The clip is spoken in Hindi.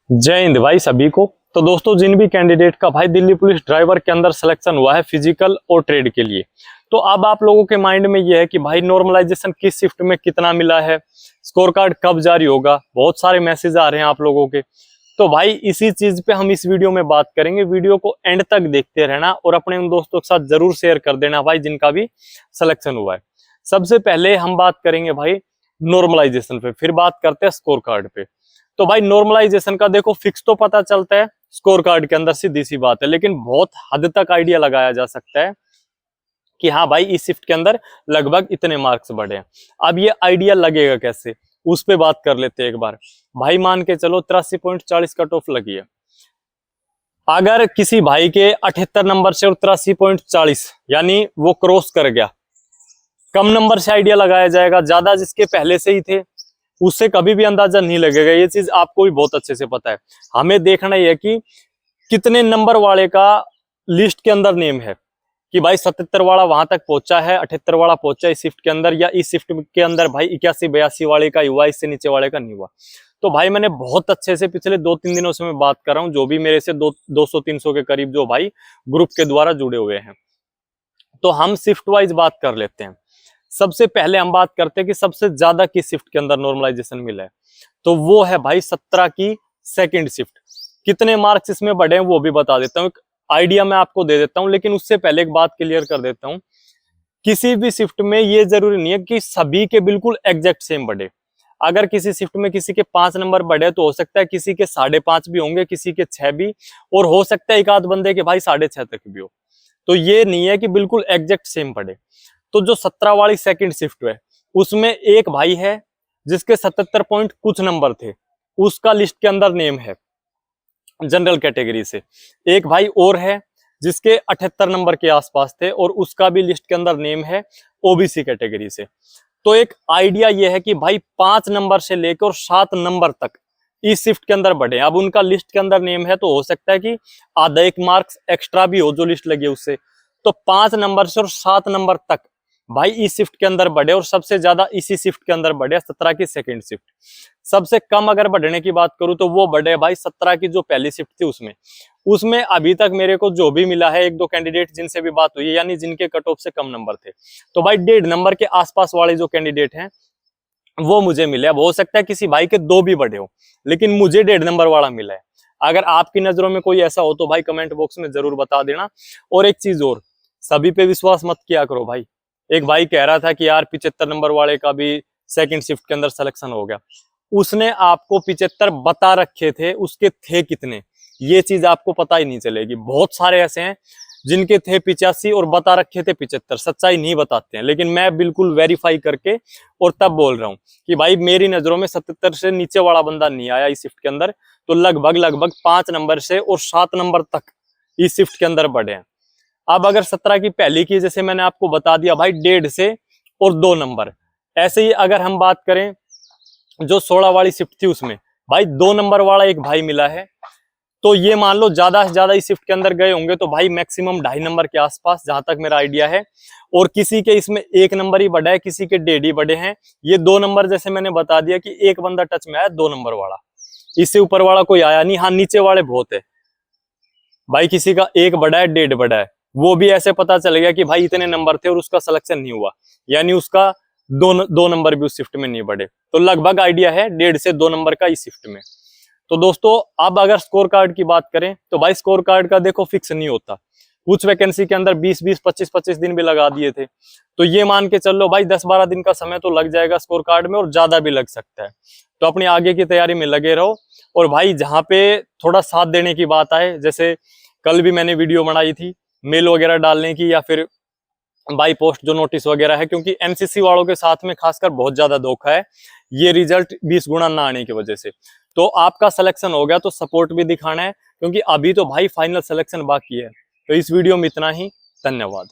जय हिंद भाई सभी को। तो दोस्तों, जिन भी कैंडिडेट का भाई दिल्ली पुलिस ड्राइवर के अंदर सिलेक्शन हुआ है फिजिकल और ट्रेड के लिए, तो अब आप लोगों के माइंड में ये है कि भाई नॉर्मलाइजेशन किस शिफ्ट में कितना मिला है, स्कोर कार्ड कब जारी होगा। बहुत सारे मैसेज आ रहे हैं आप लोगों के। तो भाई इसी चीज पे हम इस वीडियो में बात करेंगे। वीडियो को एंड तक देखते रहना और अपने उन दोस्तों के साथ जरूर शेयर कर देना भाई जिनका भी सिलेक्शन हुआ है। सबसे पहले हम बात करेंगे भाई नॉर्मलाइजेशन पे, फिर बात करते हैं स्कोर कार्ड पे। तो भाई नॉर्मलाइजेशन का देखो फिक्स तो पता चलता है स्कोर कार्ड के अंदर, सीधी सी बात है, लेकिन बहुत हद तक आइडिया लगाया जा सकता है कि हाँ भाई इस शिफ्ट के अंदर लगभग इतने मार्क्स बढ़े हैं। अब ये आइडिया लगेगा कैसे, उस पे बात कर लेते हैं एक बार। भाई मान के चलो 83.40 कट ऑफ लगी है। अगर किसी भाई के 78 नंबर से और 83.40 यानी वो क्रॉस कर गया, कम नंबर से आइडिया लगाया जाएगा, ज्यादा जिसके पहले से ही थे उससे कभी भी अंदाजा नहीं लगेगा। ये चीज आपको भी बहुत अच्छे से पता है। हमें देखना ही है कि कितने नंबर वाले का लिस्ट के अंदर नेम है, कि भाई 77 वाला वहां तक पहुंचा है, 78 वाला पहुंचा इस शिफ्ट के अंदर, या इस शिफ्ट के अंदर भाई 81-82 वाले का हुआ, इससे नीचे वाले का नहीं हुआ। तो भाई मैंने बहुत अच्छे से पिछले 2-3 दिनों से मैं बात कर रहा हूँ, जो भी मेरे से 200-300 के करीब जो भाई ग्रुप के द्वारा जुड़े हुए हैं। तो हम शिफ्ट वाइज बात कर लेते हैं। सबसे पहले हम बात करते हैं कि सबसे ज्यादा किस शिफ्ट के अंदर नॉर्मलाइजेशन मिला है, तो वो है भाई 17 की सेकंड शिफ्ट। कितने मार्क्स इसमें बढ़े हैं वो भी बता देता हूँ, एक आइडिया मैं आपको दे देता हूँ। लेकिन उससे पहले एक बात क्लियर कर देता हूँ, किसी भी शिफ्ट में ये जरूरी नहीं है कि सभी के बिल्कुल एग्जैक्ट सेम बढ़े। अगर किसी शिफ्ट में किसी के 5 नंबर बढ़े तो हो सकता है किसी के 5.5 भी होंगे, किसी के 6 भी, और हो सकता है एक आध बंदे के भाई 6.5 तक भी हो। तो ये नहीं है कि बिल्कुल एग्जैक्ट सेम बढ़े। तो जो 17 वाली सेकंड शिफ्ट है उसमें एक भाई है जिसके 77 पॉइंट कुछ नंबर थे, उसका लिस्ट के अंदर नेम है जनरल कैटेगरी से। एक भाई और है जिसके 78 नंबर के आसपास थे और उसका भी लिस्ट के अंदर नेम है ओबीसी कैटेगरी से। तो एक आइडिया यह है कि भाई 5 नंबर से लेकर 7 नंबर तक इस शिफ्ट के अंदर बढ़े। अब उनका लिस्ट के अंदर नेम है तो हो सकता है कि आधा एक मार्क्स एक्स्ट्रा भी हो जो लिस्ट लगी उससे। तो 5 नंबर से और 7 नंबर तक भाई इस शिफ्ट के अंदर बढ़े, और सबसे ज्यादा इसी शिफ्ट के अंदर बढ़े 17 की सेकंड शिफ्ट। सबसे कम अगर बढ़ने की बात करूं तो वो बढ़े भाई 17 की जो पहली शिफ्ट थी उसमें अभी तक मेरे को जो भी मिला है, 1-2 कैंडिडेट जिनसे भी बात हुई है, यानी जिनके कट ऑफ से कम नंबर थे, तो भाई 1.5 नंबर के आसपास वाले जो कैंडिडेट हैं वो मुझे मिले। अब हो सकता है किसी भाई के 2 भी बढ़े हो, लेकिन मुझे 1.5 नंबर वाला मिला है। अगर आपकी नजरों में कोई ऐसा हो तो भाई कमेंट बॉक्स में जरूर बता देना। और एक चीज और, सभी पे विश्वास मत किया करो भाई। एक भाई कह रहा था कि यार 75 नंबर वाले का भी सेकंड शिफ्ट के अंदर सिलेक्शन हो गया। उसने आपको 75 बता रखे थे, उसके थे कितने ये चीज आपको पता ही नहीं चलेगी। बहुत सारे ऐसे हैं जिनके थे 85 और बता रखे थे 75, सच्चाई नहीं बताते हैं। लेकिन मैं बिल्कुल वेरीफाई करके और तब बोल रहा हूँ कि भाई मेरी नजरों में 77 से नीचे वाला बंदा नहीं आया इस शिफ्ट के अंदर। तो लगभग 5 नंबर से और 7 नंबर तक इस शिफ्ट के अंदर बढ़े हैं। अब अगर 17 की पहली की जैसे मैंने आपको बता दिया भाई 1.5 से और 2 नंबर, ऐसे ही अगर हम बात करें जो 16 वाली शिफ्ट थी उसमें भाई 2 नंबर वाला एक भाई मिला है। तो ये मान लो ज्यादा से ज्यादा इस शिफ्ट के अंदर गए होंगे तो भाई मैक्सिमम 2.5 नंबर के आसपास, जहां तक मेरा आइडिया है। और किसी के इसमें 1 नंबर ही बढ़ा है, किसी के 1.5 ही बढ़े हैं। ये 2 नंबर जैसे मैंने बता दिया कि एक बंदा टच में आया 2 नंबर वाला, इससे ऊपर वाला कोई आया नहीं। हाँ नीचे वाले बहुत है भाई, किसी का 1 बढ़ा है 1.5 बढ़ा है, वो भी ऐसे पता चल गया कि भाई इतने नंबर थे और उसका सिलेक्शन नहीं हुआ, यानी उसका 2 नंबर भी उस शिफ्ट में नहीं बढ़े। तो लगभग आइडिया है 1.5 से 2 नंबर का इस शिफ्ट में। तो दोस्तों अब अगर स्कोर कार्ड की बात करें तो भाई स्कोर कार्ड का देखो फिक्स नहीं होता। कुछ वैकेंसी के अंदर 20-20, 25-25 दिन भी लगा दिए थे। तो ये मान के चल लो भाई 10-12 दिन का समय तो लग जाएगा स्कोर कार्ड में, और ज्यादा भी लग सकता है। तो अपनी आगे की तैयारी में लगे रहो। और भाई जहाँ पे थोड़ा साथ देने की बात आए, जैसे कल भी मैंने वीडियो बनाई थी मेल वगैरह डालने की, या फिर बाई पोस्ट जो नोटिस वगैरह है, क्योंकि एमसीसी वालों के साथ में खासकर बहुत ज्यादा धोखा है ये रिजल्ट 20 गुना ना आने की वजह से। तो आपका सिलेक्शन हो गया तो सपोर्ट भी दिखाना है, क्योंकि अभी तो भाई फाइनल सिलेक्शन बाकी है। तो इस वीडियो में इतना ही, धन्यवाद।